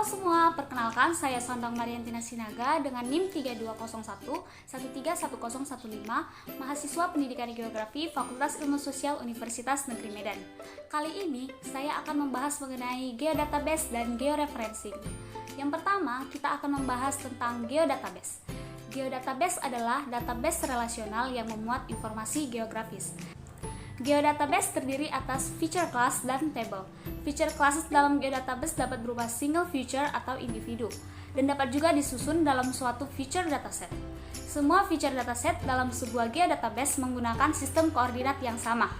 Halo semua, perkenalkan saya Sondang Mariantina Sinaga dengan NIM 3201 1310115, mahasiswa Pendidikan Geografi Fakultas Ilmu Sosial Universitas Negeri Medan. Kali ini saya akan membahas mengenai geodatabase dan georeferencing. Yang pertama, kita akan membahas tentang geodatabase. Geodatabase adalah database relasional yang memuat informasi geografis. Geodatabase terdiri atas feature class dan table. Feature classes dalam geodatabase dapat berupa single feature atau individu, dan dapat juga disusun dalam suatu feature dataset. Semua feature dataset dalam sebuah geodatabase menggunakan sistem koordinat yang sama.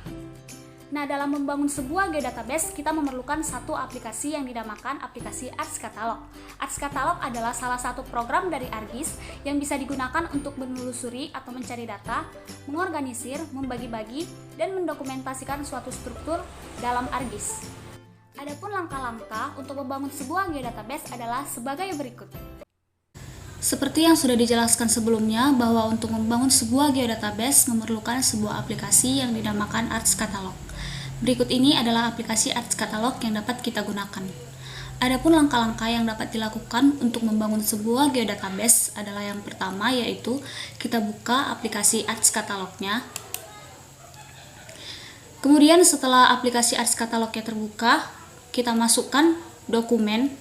Nah, dalam membangun sebuah geodatabase, kita memerlukan satu aplikasi yang dinamakan aplikasi ArcGIS Catalog. ArcGIS Catalog adalah salah satu program dari ArcGIS yang bisa digunakan untuk menelusuri atau mencari data, mengorganisir, membagi-bagi, dan mendokumentasikan suatu struktur dalam ArcGIS. Adapun langkah-langkah untuk membangun sebuah geodatabase adalah sebagai berikut. Seperti yang sudah dijelaskan sebelumnya, bahwa untuk membangun sebuah geodatabase memerlukan sebuah aplikasi yang dinamakan ArcGIS Catalog. Berikut ini adalah aplikasi ArcGIS Catalog yang dapat kita gunakan. Adapun langkah-langkah yang dapat dilakukan untuk membangun sebuah geodatabase adalah yang pertama, yaitu kita buka aplikasi ArcGIS Catalognya. Kemudian setelah aplikasi ArcGIS Catalognya terbuka, kita masukkan dokumen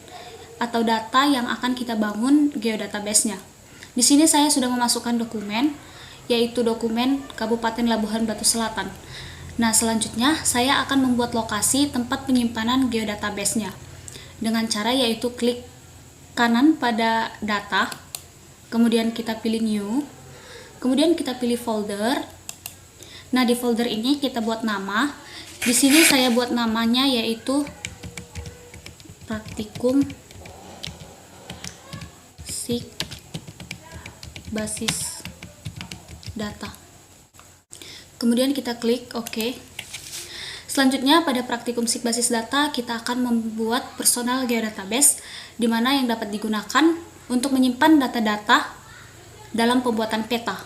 atau data yang akan kita bangun geodatabase-nya. Di sini saya sudah memasukkan dokumen, yaitu dokumen Kabupaten Labuhan Batu Selatan. Nah, selanjutnya saya akan membuat lokasi tempat penyimpanan geodatabase-nya dengan cara yaitu klik kanan pada data, kemudian kita pilih new, kemudian kita pilih folder. Nah, di folder ini kita buat nama. Di sini saya buat namanya yaitu praktikum SIG basis data. Kemudian kita klik OK. Selanjutnya pada praktikum SIG basis data kita akan membuat personal geodatabase, di mana yang dapat digunakan untuk menyimpan data-data dalam pembuatan peta.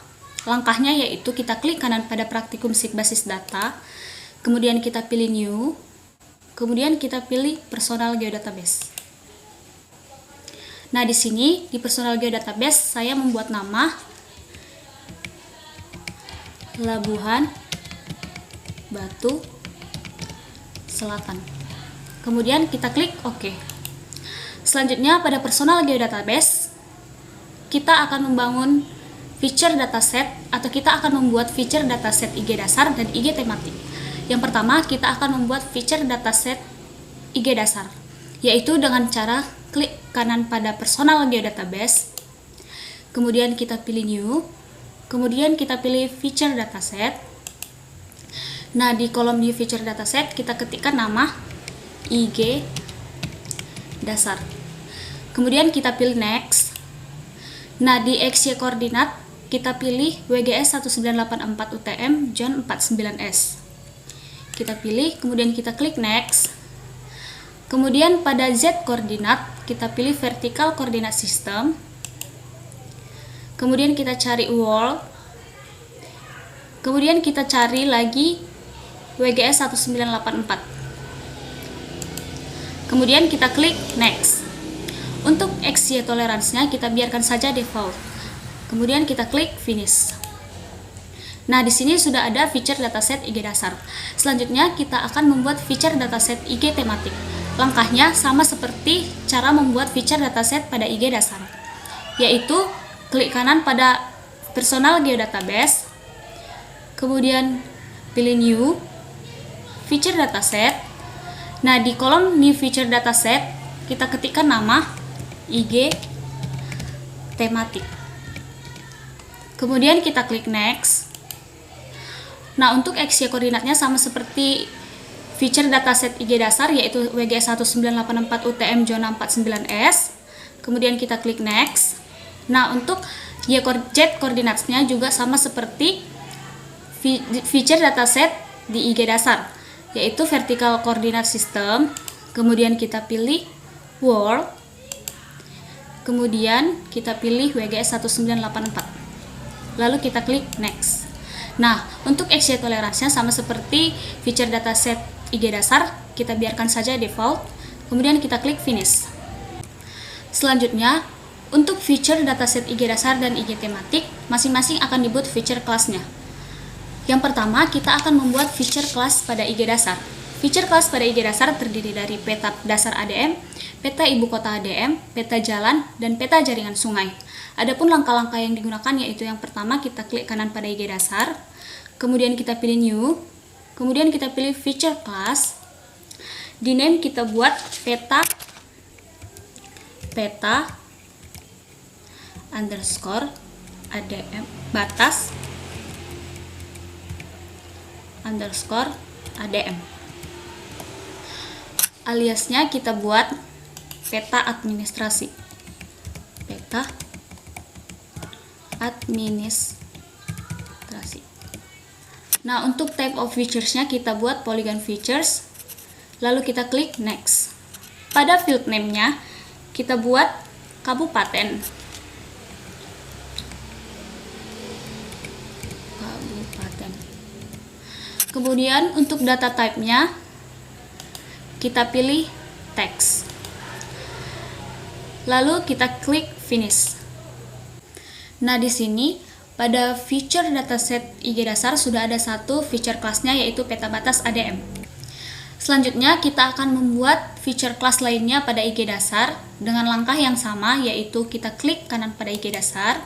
Langkahnya yaitu kita klik kanan pada praktikum SIG basis data, kemudian kita pilih new, kemudian kita pilih personal geodatabase. Nah, di sini di personal geodatabase saya membuat nama Labuhan Batu Selatan. Kemudian kita klik OK. Selanjutnya pada personal geodatabase kita akan membangun feature dataset atau kita akan membuat feature dataset IG dasar dan IG tematik. Yang pertama, kita akan membuat feature dataset IG dasar, yaitu dengan cara klik kanan pada personal geodatabase, kemudian kita pilih new, kemudian kita pilih feature dataset. Nah, di kolom new feature dataset kita ketikkan nama IG dasar. Kemudian kita pilih next. Nah, di XY koordinat kita pilih WGS 1984 UTM John 49S. Kita pilih, kemudian kita klik next. Kemudian pada Z koordinat kita pilih vertical coordinate system. Kemudian kita cari world. Kemudian kita cari lagi WGS 1984. Kemudian kita klik next. Untuk XY toleransinya kita biarkan saja default. Kemudian kita klik finish. Nah, di sini sudah ada feature dataset IG dasar. Selanjutnya kita akan membuat feature dataset IG tematik. Langkahnya sama seperti cara membuat feature dataset pada IG dasar, yaitu klik kanan pada personal geodatabase, kemudian pilih new, feature dataset. Nah, di kolom new feature dataset kita ketikkan nama IG tematik. Kemudian kita klik next. Nah, untuk XY koordinatnya sama seperti feature dataset IG dasar, yaitu WGS 1984 UTM zona 49S. Kemudian kita klik next. Nah, untuk Z koordinatnya juga sama seperti feature dataset di IG dasar, yaitu vertical coordinate system. Kemudian kita pilih world. Kemudian kita pilih WGS 1984. Lalu kita klik next. Nah, untuk XY toleransinya sama seperti feature dataset IG dasar, kita biarkan saja default. Kemudian kita klik finish. Selanjutnya, untuk feature dataset IG dasar dan IG tematik, masing-masing akan dibuat feature kelasnya. Yang pertama, kita akan membuat feature kelas pada IG dasar. Feature kelas pada IG dasar terdiri dari peta dasar ADM, peta ibu kota ADM, peta jalan, dan peta jaringan sungai. Adapun langkah-langkah yang digunakan yaitu yang pertama kita klik kanan pada IG dasar, kemudian kita pilih new, kemudian kita pilih feature class. Di name kita buat peta underscore ADM batas underscore ADM. Aliasnya kita buat peta administrasi. Peta administrasi. Nah, untuk type of features-nya kita buat polygon features. Lalu kita klik next. Pada field name-nya kita buat kabupaten. Kemudian untuk data type-nya kita pilih text. Lalu kita klik finish. Nah, di sini pada feature dataset IG dasar sudah ada satu feature kelasnya yaitu peta batas ADM. Selanjutnya kita akan membuat feature kelas lainnya pada IG dasar dengan langkah yang sama, yaitu kita klik kanan pada IG dasar,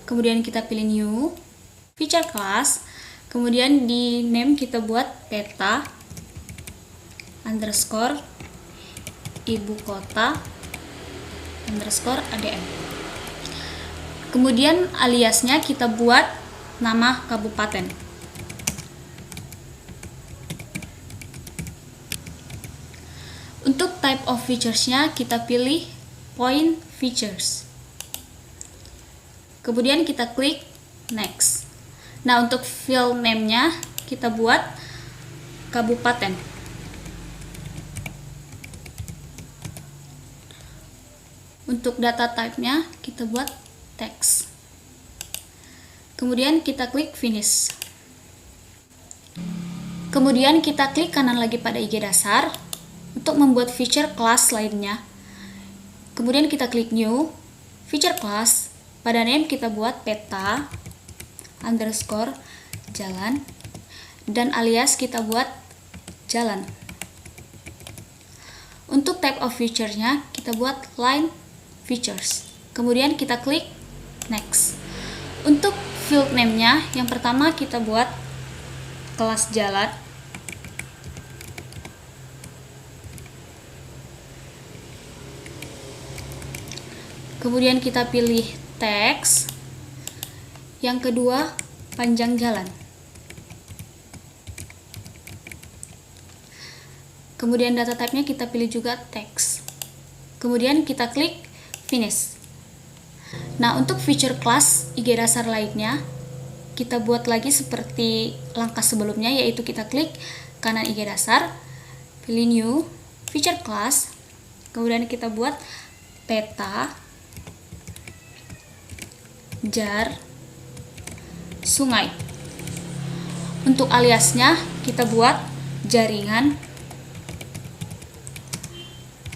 kemudian kita pilih new, feature class. Kemudian di name kita buat peta underscore ibu kota underscore ADM. Kemudian aliasnya kita buat nama kabupaten. Untuk type of features-nya kita pilih point features. Kemudian kita klik next. Nah, untuk field name-nya kita buat kabupaten. Untuk data type-nya kita buat text. Kemudian kita klik finish. Kemudian kita klik kanan lagi pada IG dasar untuk membuat feature class lainnya. Kemudian kita klik new, feature class. Pada name kita buat peta underscore jalan, dan alias kita buat jalan. Untuk type of feature-nya kita buat line features. Kemudian kita klik next. Untuk field name-nya yang pertama kita buat kelas jalan. Kemudian kita pilih text. Yang kedua, panjang jalan. Kemudian data type-nya kita pilih juga text. Kemudian kita klik finish. Nah, untuk feature class IG dasar lainnya, kita buat lagi seperti langkah sebelumnya, yaitu kita klik kanan IG dasar, pilih new, feature class, kemudian kita buat peta jar sungai. Untuk aliasnya kita buat jaringan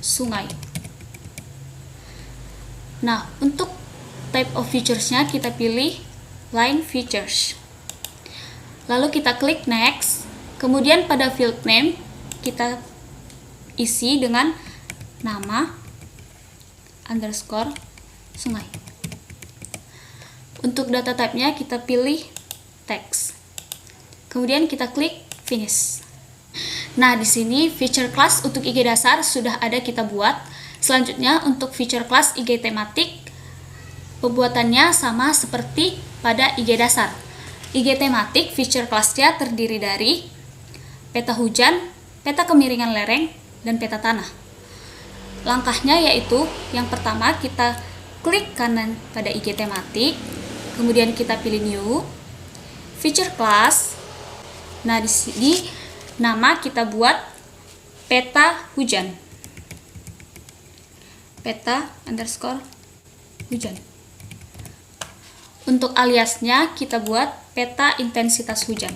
sungai. Nah, untuk type of features-nya kita pilih line features. Lalu kita klik next. Kemudian pada field name kita isi dengan nama underscore sungai. Untuk data type-nya kita pilih text. Kemudian kita klik finish. Nah, di sini feature class untuk IG dasar sudah ada kita buat. Selanjutnya untuk feature class IG tematik, pembuatannya sama seperti pada IG dasar. IG tematik feature class-nya terdiri dari peta hujan, peta kemiringan lereng, dan peta tanah. Langkahnya yaitu yang pertama kita klik kanan pada IG tematik, kemudian kita pilih new, feature class. Nah, di sini nama kita buat peta hujan. Peta underscore hujan. Untuk aliasnya kita buat peta intensitas hujan.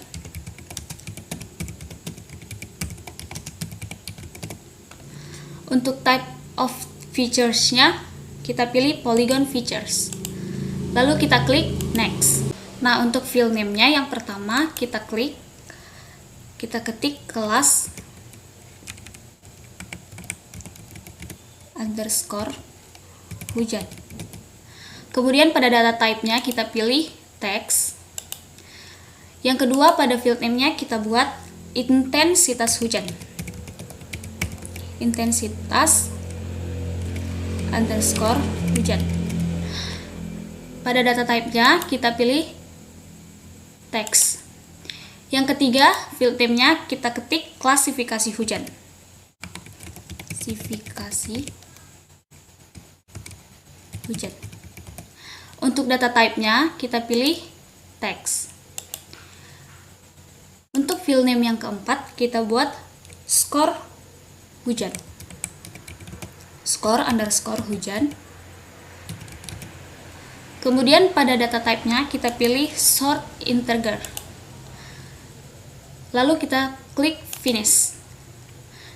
Untuk type of features-nya kita pilih Polygon Features. Lalu kita klik Next. Nah, untuk file name-nya yang pertama kita ketik kelas underscore hujan. Kemudian pada data type-nya kita pilih text. Yang kedua, pada field name-nya kita buat intensitas hujan. Intensitas underscore hujan. Pada data type-nya kita pilih text. Yang ketiga, field name-nya kita ketik klasifikasi hujan. Klasifikasi hujan. Untuk data type-nya kita pilih text. Untuk field name yang keempat kita buat score hujan. Score underscore hujan. Kemudian pada data type-nya kita pilih short integer. Lalu kita klik finish.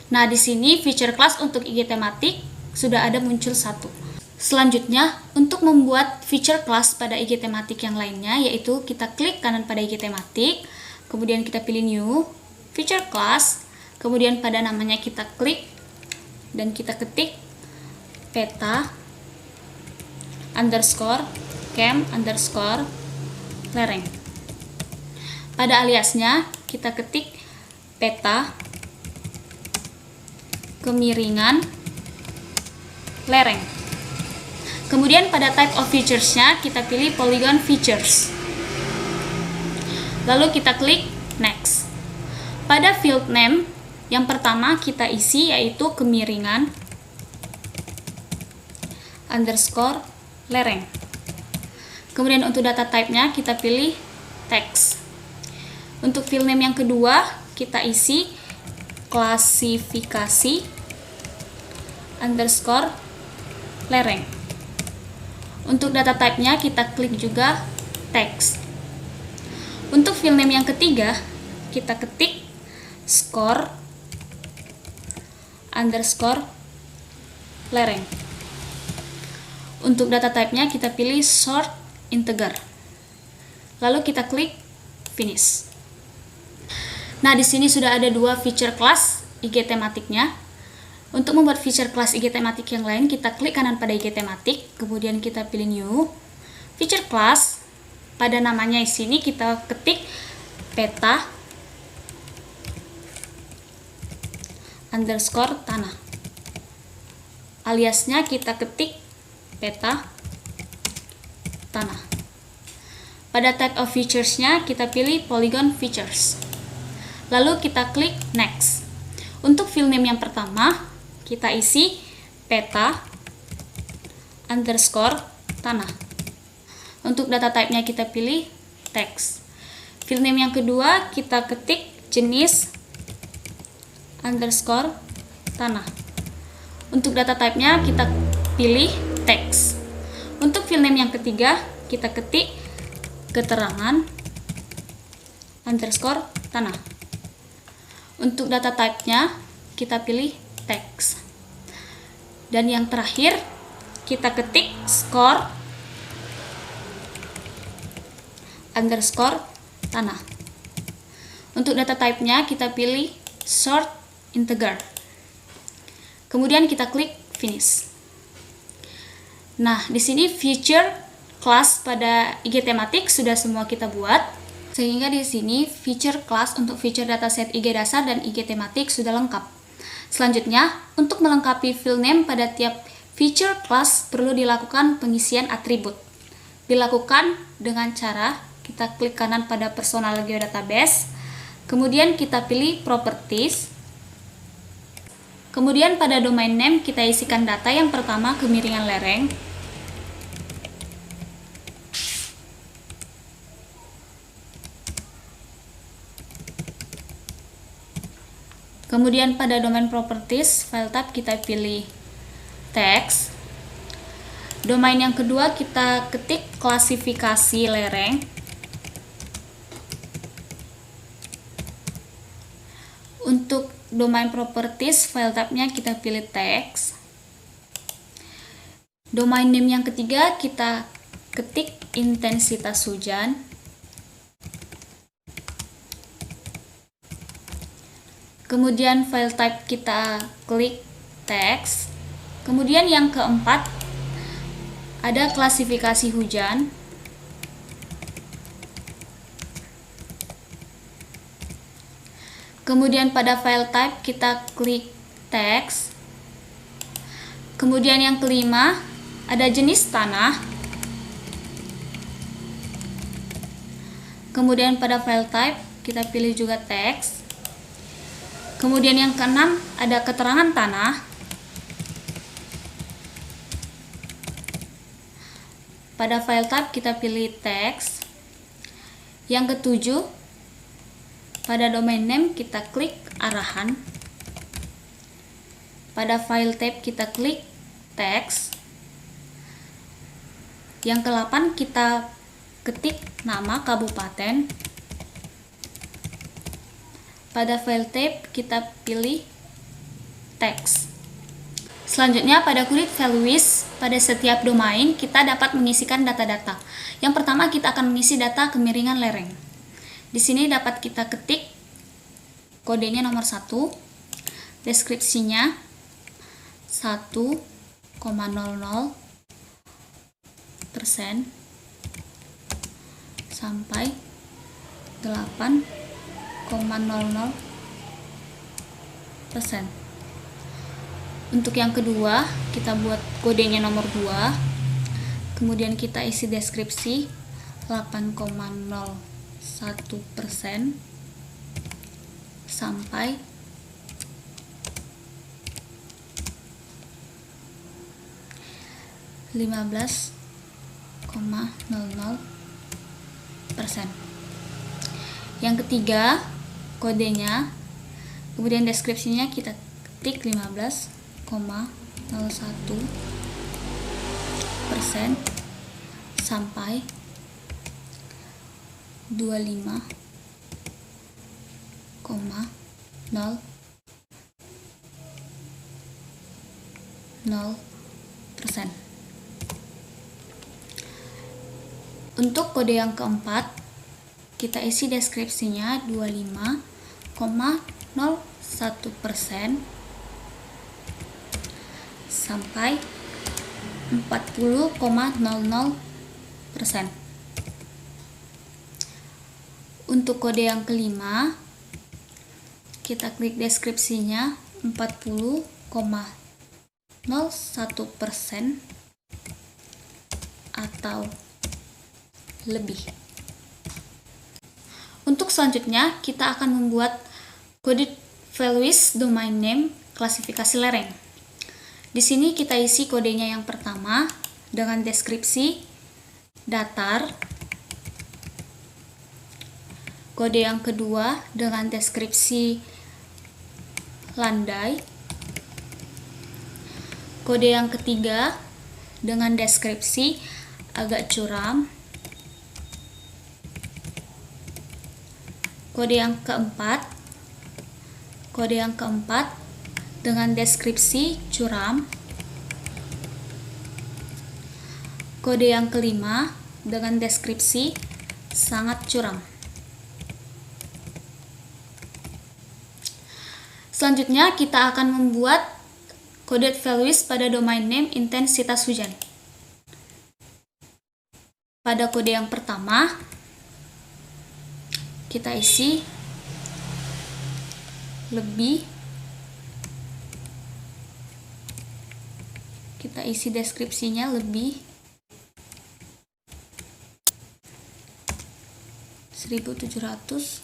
Nah, di sini feature class untuk IG tematik sudah ada muncul satu. Selanjutnya, untuk membuat feature class pada IG tematik yang lainnya, yaitu kita klik kanan pada IG tematik, kemudian kita pilih new, feature class, kemudian pada namanya kita klik, dan kita ketik peta underscore cam underscore lereng. Pada aliasnya kita ketik peta kemiringan lereng. Kemudian pada type of features-nya kita pilih Polygon Features. Lalu kita klik Next. Pada field name yang pertama kita isi yaitu kemiringan underscore lereng. Kemudian untuk data type-nya kita pilih text. Untuk field name yang kedua kita isi klasifikasi underscore lereng. Untuk data type-nya kita klik juga text. Untuk field name yang ketiga kita ketik score underscore lereng. Untuk data type-nya kita pilih short integer. Lalu kita klik finish. Nah, di sini sudah ada dua feature class IG tematiknya. Untuk membuat feature class IG tematik yang lain, kita klik kanan pada IG tematik, kemudian kita pilih new, feature class. Pada namanya di sini kita ketik peta underscore tanah. Aliasnya kita ketik peta tanah. Pada type of features-nya kita pilih Polygon Features. Lalu kita klik Next. Untuk field name yang pertama kita isi peta underscore tanah. Untuk data type-nya kita pilih text. Field name yang kedua kita ketik jenis underscore tanah. Untuk data type-nya kita pilih text. Untuk field name yang ketiga kita ketik keterangan underscore tanah. Untuk data type-nya kita pilih text. Dan yang terakhir kita ketik score underscore tanah. Untuk data type-nya kita pilih short integer. Kemudian kita klik finish. Nah, di sini feature class pada IG tematik sudah semua kita buat. Sehingga di sini feature class untuk feature dataset IG dasar dan IG tematik sudah lengkap. Selanjutnya, untuk melengkapi field name pada tiap feature class perlu dilakukan pengisian atribut. Dilakukan dengan cara kita klik kanan pada personal geodatabase, kemudian kita pilih properties. Kemudian pada domain name kita isikan data yang pertama kemiringan lereng. Kemudian pada domain properties file type kita pilih text. Domain yang kedua kita ketik klasifikasi lereng. Untuk domain properties file type-nya kita pilih text. Domain name yang ketiga kita ketik intensitas hujan. Kemudian file type kita klik text. Kemudian yang keempat ada klasifikasi hujan. Kemudian pada file type kita klik text. Kemudian yang kelima ada jenis tanah. Kemudian pada file type kita pilih juga text. Kemudian yang keenam ada keterangan tanah. Pada file type kita pilih text. Yang ketujuh, pada domain name kita klik arahan. Pada file type kita klik text. Yang ke-8 kita ketik nama kabupaten. Pada file type kita pilih text. Selanjutnya pada kulit values, pada setiap domain kita dapat mengisikan data-data. Yang pertama kita akan mengisi data kemiringan lereng. Di sini dapat kita ketik kodenya nomor 1, deskripsinya 1,00% sampai 8,00%. Untuk yang kedua kita buat kodenya nomor 2, kemudian kita isi deskripsi 8,01% sampai 15,00%. Yang ketiga kodenya, kemudian deskripsinya kita ketik 15,01% sampai 25,00%. Untuk kode yang keempat kita isi deskripsinya 25,01% sampai 40,00%. Untuk kode yang kelima kita klik deskripsinya 40,01% atau lebih. Untuk selanjutnya kita akan membuat kode values domain name klasifikasi lereng. Di sini kita isi kodenya yang pertama dengan deskripsi datar. Kode yang kedua dengan deskripsi landai. Kode yang ketiga dengan deskripsi agak curam. Kode yang keempat dengan deskripsi curam. Kode yang kelima dengan deskripsi sangat curam. Selanjutnya kita akan membuat coded values pada domain name intensitas hujan. Pada kode yang pertama kita isi lebih, kita isi deskripsinya lebih 1750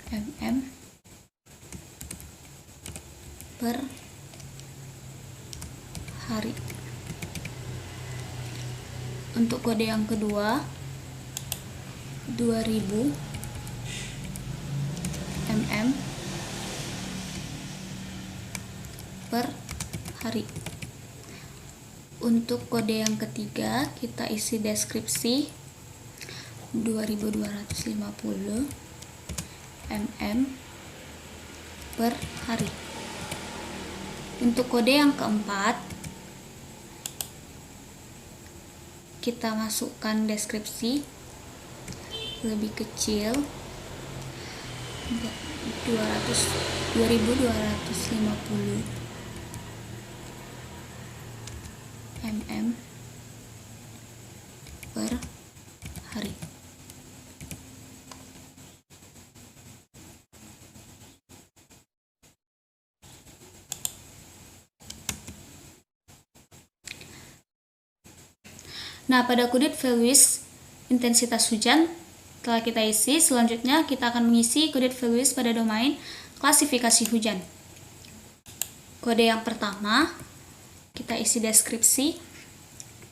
mm per hari. Untuk kode yang kedua 2000 mm per hari. Untuk kode yang ketiga kita isi deskripsi 2250 mm per hari. Untuk kode yang keempat kita masukkan deskripsi lebih kecil 2250 mm per hari. Nah, pada kode values intensitas hujan telah kita isi. Selanjutnya kita akan mengisi kode values pada domain klasifikasi hujan. Kode yang pertama, kita isi deskripsi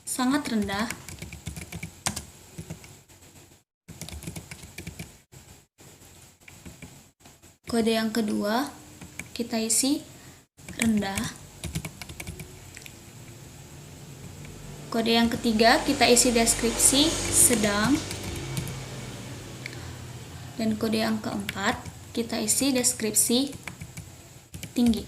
sangat rendah. Kode yang kedua, kita isi rendah. Kode yang ketiga, kita isi deskripsi sedang. Dan kode yang keempat, kita isi deskripsi tinggi.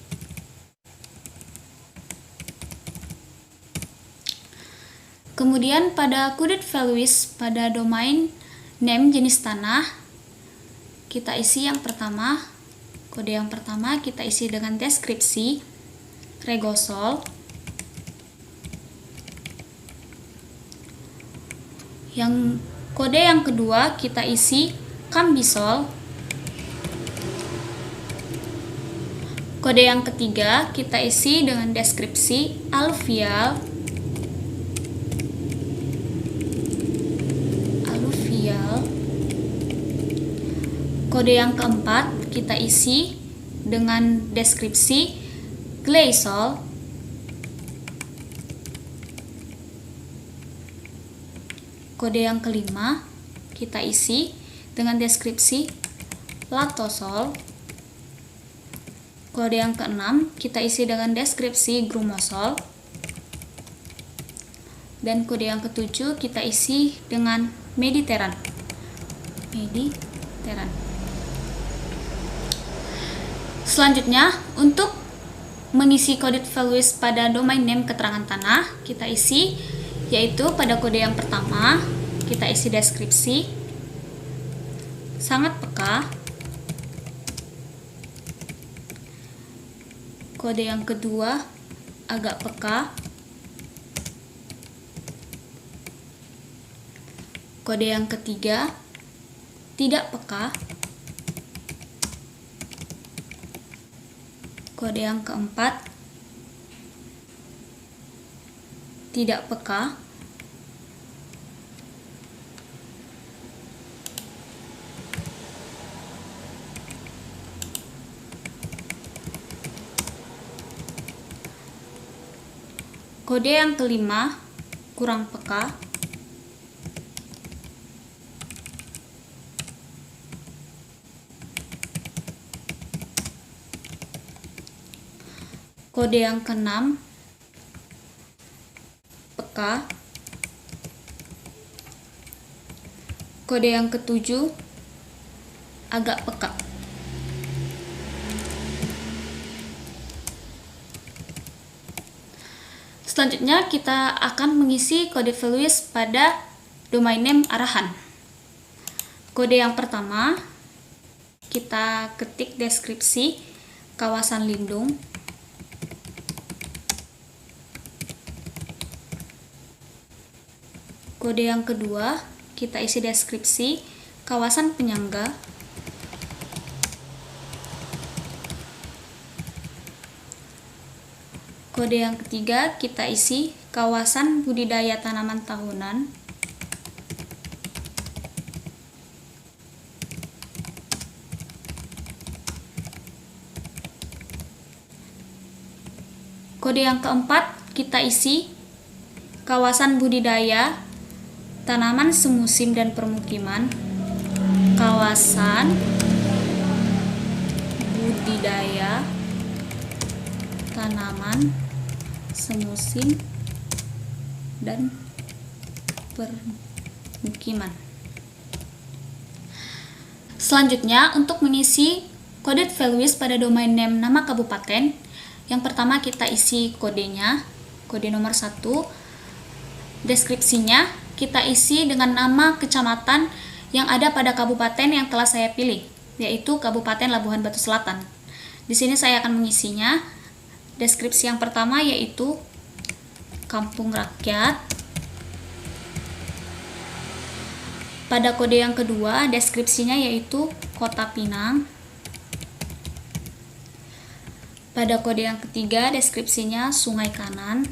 Kemudian pada kode values pada domain name jenis tanah, kita isi yang pertama. Kode yang pertama kita isi dengan deskripsi regosol. Yang kode yang kedua kita isi kambisol. Kode yang ketiga kita isi dengan deskripsi aluvial. Kode yang keempat kita isi dengan deskripsi glacial. Kode yang kelima kita isi dengan deskripsi latosol. Kode yang keenam kita isi dengan deskripsi grumosol. Dan kode yang ketujuh kita isi dengan mediteran. Selanjutnya, untuk mengisi kode values pada domain name keterangan tanah, kita isi yaitu pada kode yang pertama kita isi deskripsi sangat peka. Kode yang kedua agak peka. Kode yang ketiga tidak peka. Kode yang keempat tidak peka. Kode yang kelima kurang peka. Kode yang keenam peka. Kode yang ketujuh agak peka. Selanjutnya kita akan mengisi kode values pada domain name arahan. Kode yang pertama kita ketik deskripsi kawasan lindung. Kode yang kedua kita isi deskripsi kawasan penyangga. Kode yang ketiga kita isi kawasan budidaya tanaman tahunan. Kode yang keempat kita isi kawasan budidaya tanaman semusim dan permukiman. Kawasan budidaya tanaman semusim dan permukiman. Selanjutnya, untuk mengisi kode values pada domain name nama kabupaten, yang pertama kita isi kodenya, kode nomor 1. Deskripsinya kita isi dengan nama kecamatan yang ada pada kabupaten yang telah saya pilih, yaitu Kabupaten Labuhan Batu Selatan. Di sini saya akan mengisinya. Deskripsi yang pertama yaitu Kampung Rakyat. Pada kode yang kedua, deskripsinya yaitu Kota Pinang. Pada kode yang ketiga, deskripsinya Sungai Kanan.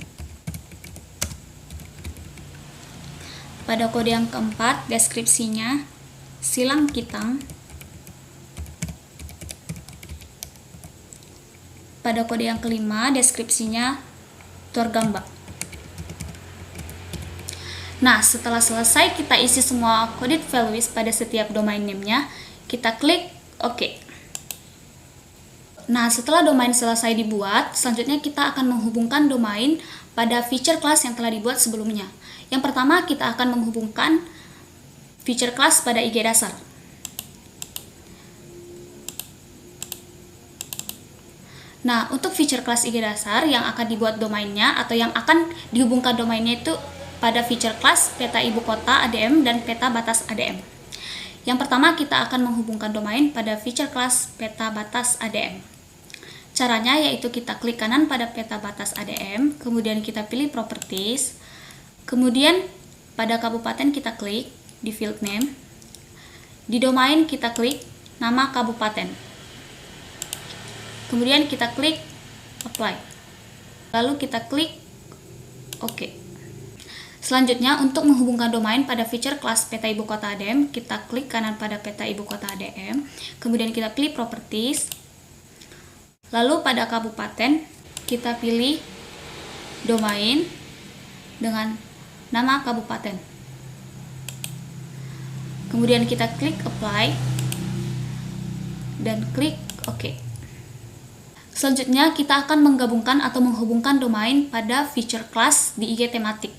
Pada kode yang keempat, deskripsinya Silang Kitang. Pada kode yang kelima, deskripsinya Torgamba. Nah, setelah selesai kita isi semua coded values pada setiap domain name-nya, kita klik OK. Nah, setelah domain selesai dibuat, selanjutnya kita akan menghubungkan domain pada feature class yang telah dibuat sebelumnya. Yang pertama, kita akan menghubungkan feature class pada IG dasar. Nah, untuk feature class IG dasar yang akan dibuat domainnya atau yang akan dihubungkan domainnya itu pada feature class peta ibu kota ADM dan peta batas ADM. Yang pertama, kita akan menghubungkan domain pada feature class peta batas ADM. Caranya yaitu kita klik kanan pada peta batas ADM, kemudian kita pilih properties, kemudian pada kabupaten kita klik di field name, di domain kita klik nama kabupaten, kemudian kita klik apply, lalu kita klik OK. Selanjutnya, untuk menghubungkan domain pada feature class peta ibu kota ADM, kita klik kanan pada peta ibu kota ADM, kemudian kita pilih properties, lalu pada kabupaten kita pilih domain dengan nama kabupaten, kemudian kita klik apply dan klik OK. Selanjutnya, kita akan menggabungkan atau menghubungkan domain pada feature class di IG tematik.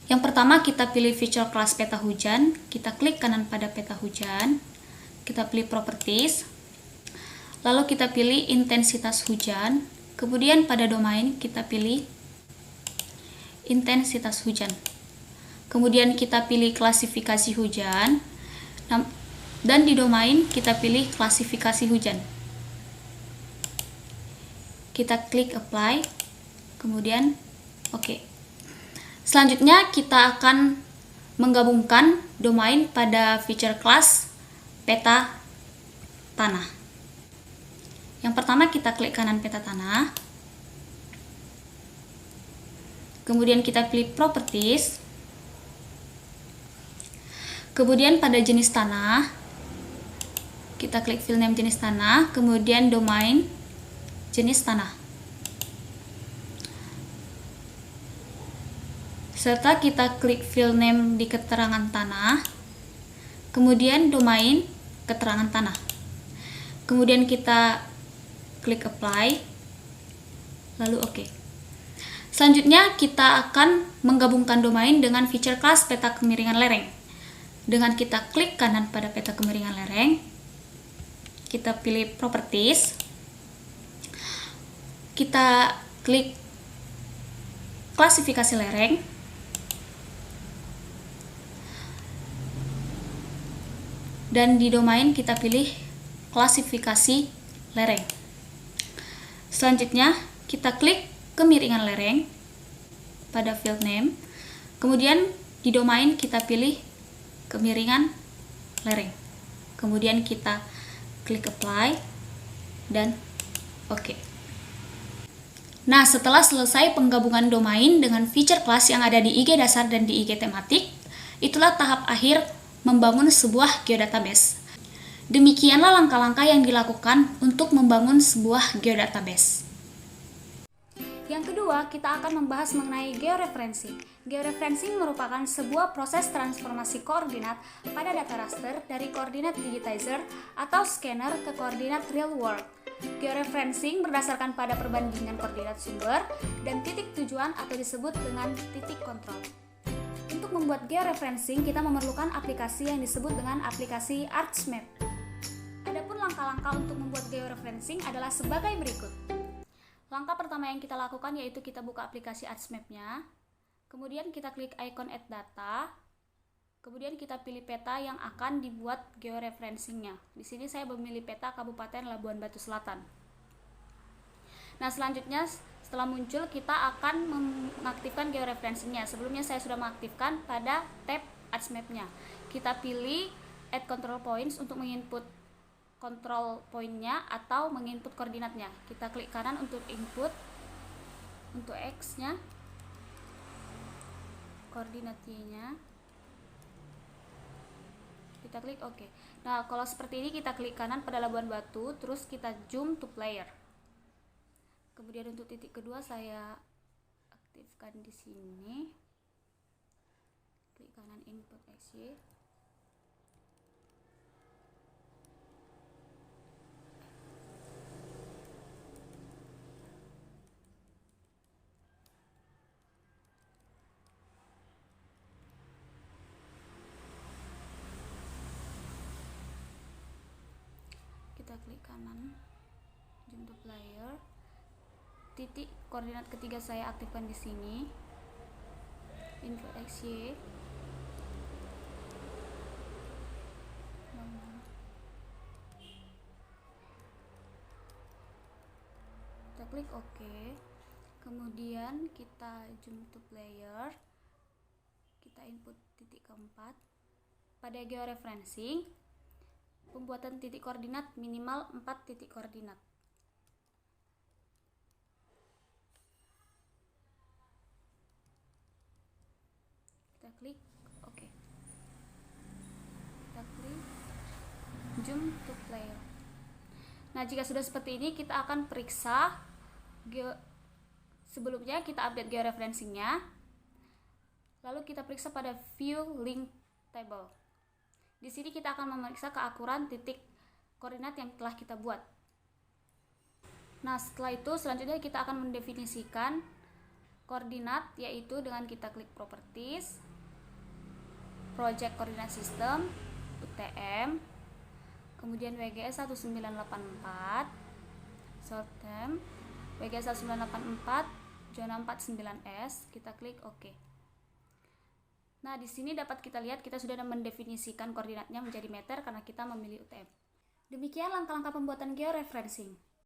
Yang pertama, kita pilih feature class peta hujan, kita klik kanan pada peta hujan, kita pilih properties, lalu kita pilih intensitas hujan, kemudian pada domain kita pilih intensitas hujan, kemudian kita pilih klasifikasi hujan, dan di domain kita pilih klasifikasi hujan. Kita klik apply, kemudian OK. Selanjutnya, kita akan menggabungkan domain pada feature class peta tanah. Yang pertama, kita klik kanan peta tanah, kemudian kita pilih properties, kemudian pada jenis tanah kita klik field name jenis tanah, kemudian domain jenis tanah, serta kita klik field name di keterangan tanah, kemudian domain keterangan tanah, kemudian kita klik apply, lalu OK. Selanjutnya, kita akan menggabungkan domain dengan feature class peta kemiringan lereng. Dengan kita klik kanan pada peta kemiringan lereng, kita pilih properties, kita klik klasifikasi lereng, dan di domain kita pilih klasifikasi lereng. Selanjutnya, kita klik kemiringan lereng pada field name, kemudian di domain kita pilih kemiringan lereng, kemudian kita klik apply dan OK. Nah, setelah selesai penggabungan domain dengan feature class yang ada di IG dasar dan di IG tematik, itulah tahap akhir membangun sebuah geodatabase. Demikianlah langkah-langkah yang dilakukan untuk membangun sebuah geodatabase. Yang kedua, kita akan membahas mengenai georeferencing. Georeferencing merupakan sebuah proses transformasi koordinat pada data raster dari koordinat digitizer atau scanner ke koordinat real world. Georeferencing berdasarkan pada perbandingan koordinat sumber dan titik tujuan atau disebut dengan titik kontrol. Untuk membuat georeferencing, kita memerlukan aplikasi yang disebut dengan aplikasi ArcMap. Adapun langkah-langkah untuk membuat georeferencing adalah sebagai berikut. Langkah pertama yang kita lakukan yaitu kita buka aplikasi ArtsMap-nya. Kemudian kita klik icon add data. Kemudian kita pilih peta yang akan dibuat georeferencingnya. Di sini saya memilih peta Kabupaten Labuan Batu Selatan. Nah, selanjutnya setelah muncul kita akan mengaktifkan georeferencingnya. Sebelumnya saya sudah mengaktifkan pada tab ArtsMap-nya. Kita pilih add control points untuk menginput control point-nya atau menginput koordinatnya. Kita klik kanan untuk input, untuk X-nya, koordinat Y-nya. Kita klik OK. Nah, kalau seperti ini kita klik kanan pada Labuan Batu, terus kita zoom to player. Kemudian untuk titik kedua saya aktifkan di sini. Klik kanan input XY. Kita klik kanan, zoom to player. Titik koordinat ketiga saya aktifkan di sini. Input XY. Kita klik OK. Kemudian kita zoom to player. Kita input titik keempat. Pada georeferencing, pembuatan titik koordinat minimal 4 titik koordinat. Kita klik OK. Kita klik zoom to player. Nah, jika sudah seperti ini, kita akan periksa sebelumnya kita update georeferencingnya. Lalu kita periksa pada view link table. Di sini kita akan memeriksa keakuran titik koordinat yang telah kita buat. Nah, setelah itu selanjutnya kita akan mendefinisikan koordinat, yaitu dengan kita klik properties, project coordinate system, UTM, kemudian WGS 1984, short term, WGS 1984, zona 49S, kita klik OK. Nah, di sini dapat kita lihat kita sudah mendefinisikan koordinatnya menjadi meter karena kita memilih UTM. Demikian langkah-langkah pembuatan georeferencing.